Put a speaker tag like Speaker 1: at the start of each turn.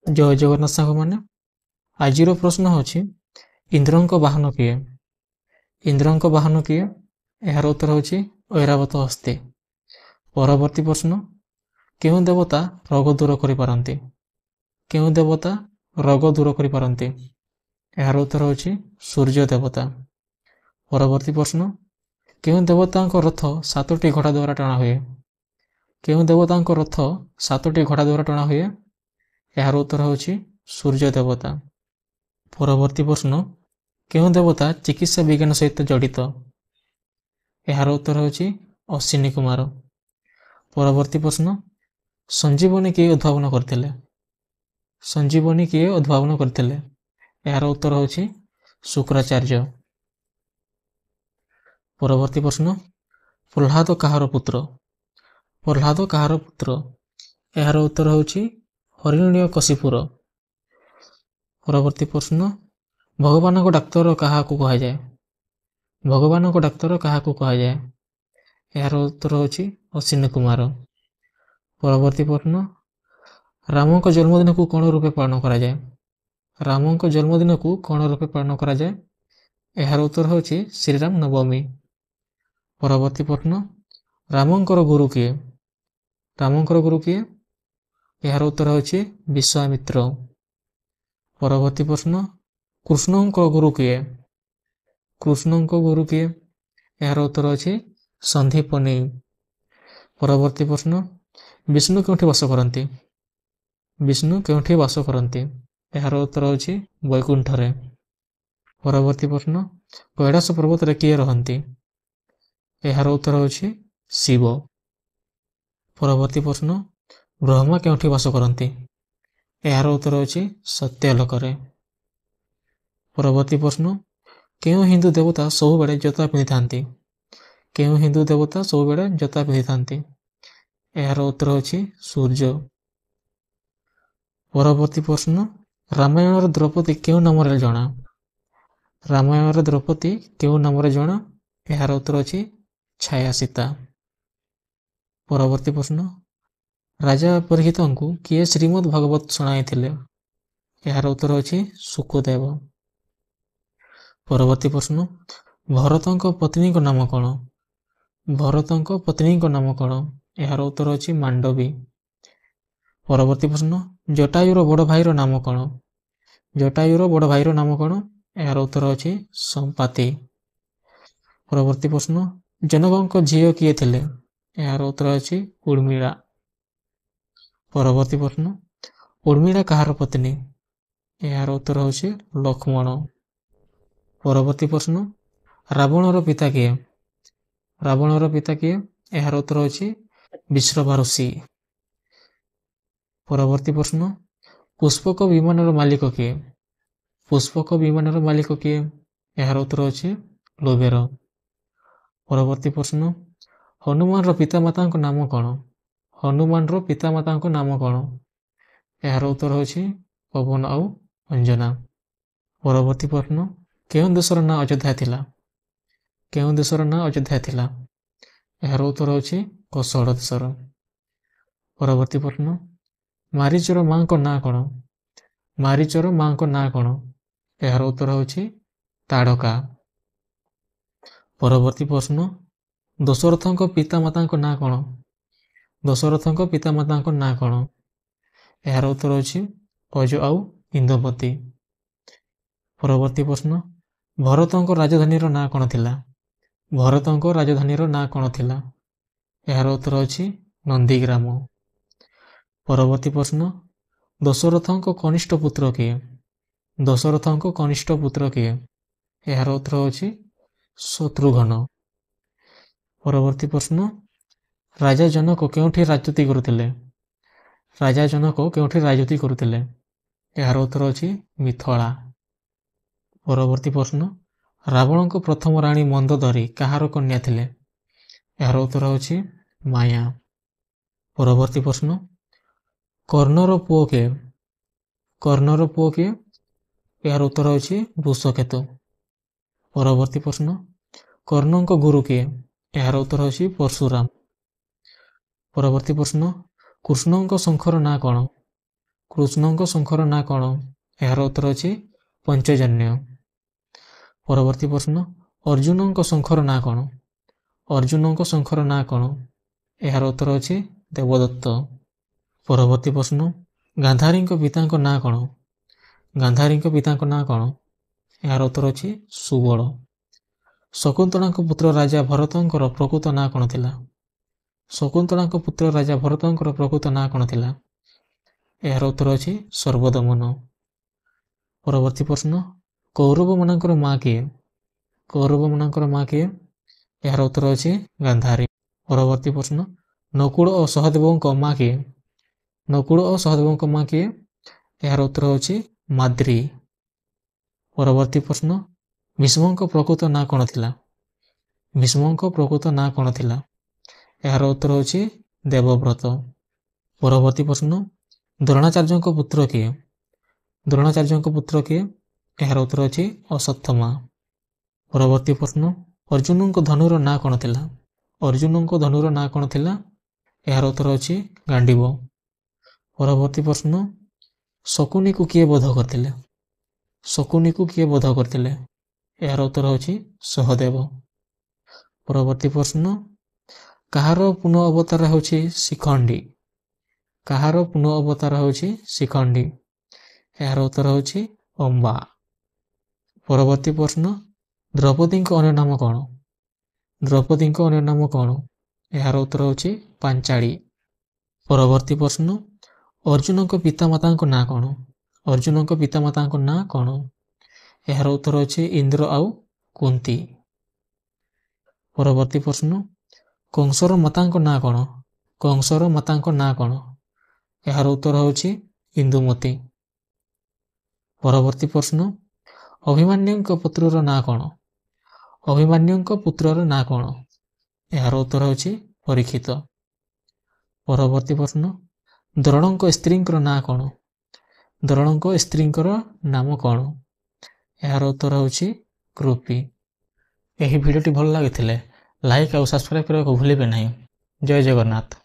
Speaker 1: ଜୟ ଜଗନ୍ନାଥ ସାଙ୍ଗମାନେ। ଆଜିର ପ୍ରଶ୍ନ ହେଉଛି ଇନ୍ଦ୍ରଙ୍କ ବାହନ କିଏ? ଇନ୍ଦ୍ରଙ୍କ ବାହନ କିଏ? ଏହାର ଉତ୍ତର ହେଉଛି ଐରାବତ ହସ୍ତୀ। ପରବର୍ତ୍ତୀ ପ୍ରଶ୍ନ, କେଉଁ ଦେବତା ରୋଗ ଦୂର କରିପାରନ୍ତି? କେଉଁ ଦେବତା ରୋଗ ଦୂର କରିପାରନ୍ତି? ଏହାର ଉତ୍ତର ହେଉଛି ସୂର୍ଯ୍ୟ ଦେବତା। ପରବର୍ତ୍ତୀ ପ୍ରଶ୍ନ, କେଉଁ ଦେବତାଙ୍କ ରଥ 7ଟି ଘୋଡ଼ା ଦ୍ୱାରା ଟଣା ହୁଏ? କେଉଁ ଦେବତାଙ୍କ ରଥ 7ଟି ଘୋଡ଼ା ଦ୍ୱାରା ଟଣା ହୁଏ? ଏହାର ଉତ୍ତର ହେଉଛି ସୂର୍ଯ୍ୟ ଦେବତା। ପରବର୍ତ୍ତୀ ପ୍ରଶ୍ନ, କେଉଁ ଦେବତା ଚିକିତ୍ସା ବିଜ୍ଞାନ ସହିତ ଜଡ଼ିତ? ଏହାର ଉତ୍ତର ହେଉଛି ଅଶ୍ୱିନୀ କୁମାର। ପରବର୍ତ୍ତୀ ପ୍ରଶ୍ନ, ସଞ୍ଜୀବନୀ କିଏ ଉଦ୍ଭାବନ କରିଥିଲେ? ସଞ୍ଜୀବନୀ କିଏ ଉଦ୍ଭାବନ କରିଥିଲେ? ଏହାର ଉତ୍ତର ହେଉଛି ଶୁକ୍ରାଚାର୍ଯ୍ୟ। ପରବର୍ତ୍ତୀ ପ୍ରଶ୍ନ, ପ୍ରହ୍ଲାଦ କାହାର ପୁତ୍ର? ପ୍ରହ୍ଲାଦ କାହାର ପୁତ୍ର? ଏହାର ଉତ୍ତର ହେଉଛି ହିରଣ୍ୟକଶିପୁର। ପରବର୍ତ୍ତୀ ପ୍ରଶ୍ନ, ଭଗବାନଙ୍କ ଡାକ୍ତର କାହାକୁ କୁହାଯାଏ? ଭଗବାନଙ୍କ ଡାକ୍ତର କାହାକୁ କୁହାଯାଏ? ଏହାର ଉତ୍ତର ହେଉଛି ଅଶ୍ୱିନୀ କୁମାର। ପରବର୍ତ୍ତୀ ପ୍ରଶ୍ନ, ରାମଙ୍କ ଜନ୍ମଦିନକୁ କ'ଣ ରୂପେ ପାଳନ କରାଯାଏ? ରାମଙ୍କ ଜନ୍ମଦିନକୁ କ'ଣ ରୂପେ ପାଳନ କରାଯାଏ? ଏହାର ଉତ୍ତର ହେଉଛି ଶ୍ରୀରାମ ନବମୀ। ପରବର୍ତ୍ତୀ ପ୍ରଶ୍ନ, ରାମଙ୍କର ଗୁରୁ କିଏ? ରାମଙ୍କର ଗୁରୁ କିଏ? ଏହାର ଉତ୍ତର ହେଉଛି ବିଶ୍ୱାମିତ୍ର। ପରବର୍ତ୍ତୀ ପ୍ରଶ୍ନ, କୃଷ୍ଣଙ୍କ ଗୁରୁ କିଏ? କୃଷ୍ଣଙ୍କ ଗୁରୁ କିଏ? ଏହାର ଉତ୍ତର ଅଛି ସନ୍ଦୀପନୀ। ପରବର୍ତ୍ତୀ ପ୍ରଶ୍ନ, ବିଷ୍ଣୁ କେଉଁଠି ବାସ କରନ୍ତି? ବିଷ୍ଣୁ କେଉଁଠି ବାସ କରନ୍ତି? ଏହାର ଉତ୍ତର ହେଉଛି ବୈକୁଣ୍ଠରେ। ପରବର୍ତ୍ତୀ ପ୍ରଶ୍ନ, କୈଳାସ ପର୍ବତରେ କିଏ ରହନ୍ତି? ଏହାର ଉତ୍ତର ହେଉଛି ଶିବ। ପରବର୍ତ୍ତୀ ପ୍ରଶ୍ନ, ବ୍ରହ୍ମା କେଉଁଠି ବାସ କରନ୍ତି? ଏହାର ଉତ୍ତର ହେଉଛି ସତ୍ୟଲୋକରେ। ପରବର୍ତ୍ତୀ ପ୍ରଶ୍ନ, କେଉଁ ହିନ୍ଦୁ ଦେବତା ସବୁବେଳେ ଜୋତା ପିନ୍ଧିଥାନ୍ତି? କେଉଁ ହିନ୍ଦୁ ଦେବତା ସବୁବେଳେ ଜୋତା ପିନ୍ଧିଥାନ୍ତି? ଏହାର ଉତ୍ତର ହେଉଛି ସୂର୍ଯ୍ୟ। ପରବର୍ତ୍ତୀ ପ୍ରଶ୍ନ, ରାମାୟଣର ଦ୍ରୌପଦୀ କେଉଁ ନାମରେ ଜଣା? ରାମାୟଣର ଦ୍ରୌପଦୀ କେଉଁ ନାମରେ ଜଣା? ଏହାର ଉତ୍ତର ଅଛି ଛାୟା ସୀତା। ପରବର୍ତ୍ତୀ ପ୍ରଶ୍ନ, ରାଜା ପରୀକ୍ଷିତଙ୍କୁ କିଏ ଶ୍ରୀମଦ୍ ଭାଗବତ ଶୁଣାଇଥିଲେ? ଏହାର ଉତ୍ତର ଅଛି ଶୁକଦେବ। ପରବର୍ତ୍ତୀ ପ୍ରଶ୍ନ, ଭରତଙ୍କ ପତ୍ନୀଙ୍କ ନାମ କ'ଣ? ଭରତଙ୍କ ପତ୍ନୀଙ୍କ ନାମ କ'ଣ? ଏହାର ଉତ୍ତର ଅଛି ମାଣ୍ଡବୀ। ପରବର୍ତ୍ତୀ ପ୍ରଶ୍ନ, ଜଟାୟୁର ବଡ଼ ଭାଇର ନାମ କ'ଣ? ଜଟାୟୁର ବଡ଼ ଭାଇର ନାମ କ'ଣ? ଏହାର ଉତ୍ତର ଅଛି ସମ୍ପାତି। ପରବର୍ତ୍ତୀ ପ୍ରଶ୍ନ, ଜନକଙ୍କ ଝିଅ କିଏ ଥିଲେ? ଏହାର ଉତ୍ତର ଅଛି ଉର୍ମିଳା। ପରବର୍ତ୍ତୀ ପ୍ରଶ୍ନ, ଉର୍ମିଳା କାହାର ପତ୍ନୀ? ଏହାର ଉତ୍ତର ହେଉଛି ଲକ୍ଷ୍ମଣ। ପରବର୍ତ୍ତୀ ପ୍ରଶ୍ନ, ରାବଣର ପିତା କିଏ? ରାବଣର ପିତା କିଏ? ଏହାର ଉତ୍ତର ହେଉଛି ବିଶ୍ରବା ଋଷି। ପରବର୍ତ୍ତୀ ପ୍ରଶ୍ନ, ପୁଷ୍ପକ ବିମାନର ମାଲିକ କିଏ? ପୁଷ୍ପକ ବିମାନର ମାଲିକ କିଏ? ଏହାର ଉତ୍ତର ଅଛି ଲୋଭେର। ପରବର୍ତ୍ତୀ ପ୍ରଶ୍ନ, ହନୁମାନର ପିତାମାତାଙ୍କ ନାମ କ'ଣ? ହନୁମାନର ପିତାମାତାଙ୍କ ନାମ କ'ଣ? ଏହାର ଉତ୍ତର ହେଉଛି ପବନ ଆଉ ଅଞ୍ଜନା। ପରବର୍ତ୍ତୀ ପ୍ରଶ୍ନ, କେଉଁ ଦେଶର ନାଁ ଅଯୋଧ୍ୟା ଥିଲା? କେଉଁ ଦେଶର ନାଁ ଅଯୋଧ୍ୟା ଥିଲା? ଏହାର ଉତ୍ତର ହେଉଛି କୋଶଳ ଦେଶର। ପରବର୍ତ୍ତୀ ପ୍ରଶ୍ନ, ମାରିଚର ମାଙ୍କ ନାଁ କ'ଣ? ମାରିଚର ମାଙ୍କ ନାଁ କ'ଣ? ଏହାର ଉତ୍ତର ହେଉଛି ତାଡ଼କା। ପରବର୍ତ୍ତୀ ପ୍ରଶ୍ନ, ଦଶରଥଙ୍କ ପିତାମାତାଙ୍କ ନାଁ କ'ଣ? ଦଶରଥଙ୍କ ପିତାମାତାଙ୍କ ନାଁ କ'ଣ? ଏହାର ଉତ୍ତର ହେଉଛି ଅଜ ଆଉ ଇନ୍ଦୁମତୀ। ପରବର୍ତ୍ତୀ ପ୍ରଶ୍ନ, ଭରତଙ୍କ ରାଜଧାନୀର ନାଁ କ'ଣ ଥିଲା? ଭରତଙ୍କ ରାଜଧାନୀର ନାଁ କ'ଣ ଥିଲା? ଏହାର ଉତ୍ତର ଅଛି ନନ୍ଦୀଗ୍ରାମ। ପରବର୍ତ୍ତୀ ପ୍ରଶ୍ନ, ଦଶରଥଙ୍କ କନିଷ୍ଠ ପୁତ୍ର କିଏ? ଦଶରଥଙ୍କ କନିଷ୍ଠ ପୁତ୍ର କିଏ? ଏହାର ଉତ୍ତର ହେଉଛି ଶତ୍ରୁଘ୍ନ। ପରବର୍ତ୍ତୀ ପ୍ରଶ୍ନ, ରାଜା ଜନକ କେଉଁଠି ରାଜୁତି କରୁଥିଲେ? ରାଜା ଜନକ କେଉଁଠି ରାଜୁତି କରୁଥିଲେ? ଏହାର ଉତ୍ତର ଅଛି ମିଥିଳା। ପରବର୍ତ୍ତୀ ପ୍ରଶ୍ନ, ରାବଣଙ୍କ ପ୍ରଥମ ରାଣୀ ମନ୍ଦୋଦରୀ କାହାର କନ୍ୟା ଥିଲେ? ଏହାର ଉତ୍ତର ହେଉଛି ମାୟା। ପରବର୍ତ୍ତୀ ପ୍ରଶ୍ନ, କର୍ଣ୍ଣର ପୁଅ କିଏ? କର୍ଣ୍ଣର ପୁଅ କିଏ? ଏହାର ଉତ୍ତର ହେଉଛି ବୃଷକେତୁ। ପରବର୍ତ୍ତୀ ପ୍ରଶ୍ନ, କର୍ଣ୍ଣଙ୍କ ଗୁରୁ କିଏ? ଏହାର ଉତ୍ତର ହେଉଛି ପରଶୁରାମ। ପରବର୍ତ୍ତୀ ପ୍ରଶ୍ନ, କୃଷ୍ଣଙ୍କ ଶଙ୍ଖର ନାଁ କ'ଣ? କୃଷ୍ଣଙ୍କ ଶଙ୍ଖର ନାଁ କ'ଣ? ଏହାର ଉତ୍ତର ଅଛି ପଞ୍ଚଜନ୍ୟ। ପରବର୍ତ୍ତୀ ପ୍ରଶ୍ନ, ଅର୍ଜୁନଙ୍କ ଶଙ୍ଖର ନାଁ କ'ଣ? ଅର୍ଜୁନଙ୍କ ଶଙ୍ଖର ନାଁ କ'ଣ? ଏହାର ଉତ୍ତର ଅଛି ଦେବଦତ୍ତ। ପରବର୍ତ୍ତୀ ପ୍ରଶ୍ନ, ଗାନ୍ଧାରୀଙ୍କ ପିତାଙ୍କ ନାଁ କ'ଣ? ଗାନ୍ଧାରୀଙ୍କ ପିତାଙ୍କ ନାଁ କ'ଣ? ଏହାର ଉତ୍ତର ଅଛି ସୁବଳ। ଶକୁନ୍ତଳାଙ୍କ ପୁତ୍ର ରାଜା ଭରତଙ୍କର ପ୍ରକୃତ ନାଁ କ'ଣ ଥିଲା? ଶକୁନ୍ତଳାଙ୍କ ପୁତ୍ର ରାଜା ଭରତଙ୍କର ପ୍ରକୃତ ନାଁ କ'ଣ ଥିଲା? ଏହାର ଉତ୍ତର ଅଛି ସର୍ବଦମନ। ପରବର୍ତ୍ତୀ ପ୍ରଶ୍ନ, କୌରବମାନଙ୍କର ମା କିଏ? କୌରବମାନଙ୍କର ମା କିଏ? ଏହାର ଉତ୍ତର ଅଛି ଗାନ୍ଧାରୀ। ପରବର୍ତ୍ତୀ ପ୍ରଶ୍ନ, ନକୁଳ ଓ ସହଦେବଙ୍କ ମା କିଏ? ନକୁଳ ଓ ସହଦେବଙ୍କ ମା କିଏ? ଏହାର ଉତ୍ତର ହେଉଛି ମାଦ୍ରୀ। ପରବର୍ତ୍ତୀ ପ୍ରଶ୍ନ, ଭୀଷ୍ମଙ୍କ ପ୍ରକୃତ ନାଁ କ'ଣ ଥିଲା? ଭୀଷ୍ମଙ୍କ ପ୍ରକୃତ ନାଁ କ'ଣ ଥିଲା? ଏହାର ଉତ୍ତର ହେଉଛି ଦେବବ୍ରତ। ପରବର୍ତ୍ତୀ ପ୍ରଶ୍ନ, ଦ୍ରୋଣାଚାର୍ଯ୍ୟଙ୍କ ପୁତ୍ର କିଏ? ଦ୍ରୋଣାଚାର୍ଯ୍ୟଙ୍କ ପୁତ୍ର କିଏ? ଏହାର ଉତ୍ତର ଅଛି ଅଶ୍ୱତ୍ଥାମା। ପରବର୍ତ୍ତୀ ପ୍ରଶ୍ନ, ଅର୍ଜୁନଙ୍କ ଧନୁର ନାଁ କ'ଣ ଥିଲା? ଅର୍ଜୁନଙ୍କ ଧନୁର ନାଁ କ'ଣ ଥିଲା? ଏହାର ଉତ୍ତର ଅଛି ଗାଣ୍ଡିବ। ପରବର୍ତ୍ତୀ ପ୍ରଶ୍ନ, ଶକୁନିକୁ କିଏ ବଧ କରିଥିଲେ? ଶକୁନିକୁ କିଏ ବଧ କରିଥିଲେ? ଏହାର ଉତ୍ତର ହେଉଛି ସହଦେବ। ପରବର୍ତ୍ତୀ ପ୍ରଶ୍ନ, କାହାର ପୁନଃ ଅବତାର ହେଉଛି ଶିଖଣ୍ଡୀ? କାହାର ପୁନଃ ଅବତାର ହେଉଛି ଶିଖଣ୍ଡୀ? ଏହାର ଉତ୍ତର ହେଉଛି ଅମ୍ବା। ପରବର୍ତ୍ତୀ ପ୍ରଶ୍ନ, ଦ୍ରୌପଦୀଙ୍କ ଅନ୍ୟ ନାମ କ'ଣ? ଦ୍ରୌପଦୀଙ୍କ ଅନ୍ୟ ନାମ କ'ଣ? ଏହାର ଉତ୍ତର ହେଉଛି ପାଞ୍ଚାଳି। ପରବର୍ତ୍ତୀ ପ୍ରଶ୍ନ, ଅର୍ଜୁନଙ୍କ ପିତାମାତାଙ୍କ ନାଁ କ'ଣ? ଅର୍ଜୁନଙ୍କ ପିତାମାତାଙ୍କ ନାଁ କ'ଣ? ଏହାର ଉତ୍ତର ଅଛି ଇନ୍ଦ୍ର ଆଉ କୁନ୍ତୀ। ପରବର୍ତ୍ତୀ ପ୍ରଶ୍ନ, କଂସର ମାତାଙ୍କ ନାଁ କ'ଣ? କଂସର ମାତାଙ୍କ ନାଁ କ'ଣ? ଏହାର ଉତ୍ତର ହେଉଛି ଇନ୍ଦୁମତୀ। ପରବର୍ତ୍ତୀ ପ୍ରଶ୍ନ, ଅଭିମନ୍ୟୁଙ୍କ ପୁତ୍ରର ନାଁ କ'ଣ? ଅଭିମନ୍ୟୁଙ୍କ ପୁତ୍ରର ନାଁ କ'ଣ? ଏହାର ଉତ୍ତର ହେଉଛି ପରୀକ୍ଷିତ। ପରବର୍ତ୍ତୀ ପ୍ରଶ୍ନ, ଦ୍ରୋଣଙ୍କ ସ୍ତ୍ରୀଙ୍କର ନାଁ କ'ଣ? ଦ୍ରୋଣଙ୍କ ସ୍ତ୍ରୀଙ୍କର ନାମ କ'ଣ? ଏହାର ଉତ୍ତର ହେଉଛି କୃପୀ। ଏହି ଭିଡ଼ିଓଟି ଭଲ ଲାଗିଥିଲେ ଲାଇକ୍ ଆଉ ସବସ୍କ୍ରାଇବ୍ କରିବାକୁ ଭୁଲିବେ ନାହିଁ। ଜୟ ଜଗନ୍ନାଥ।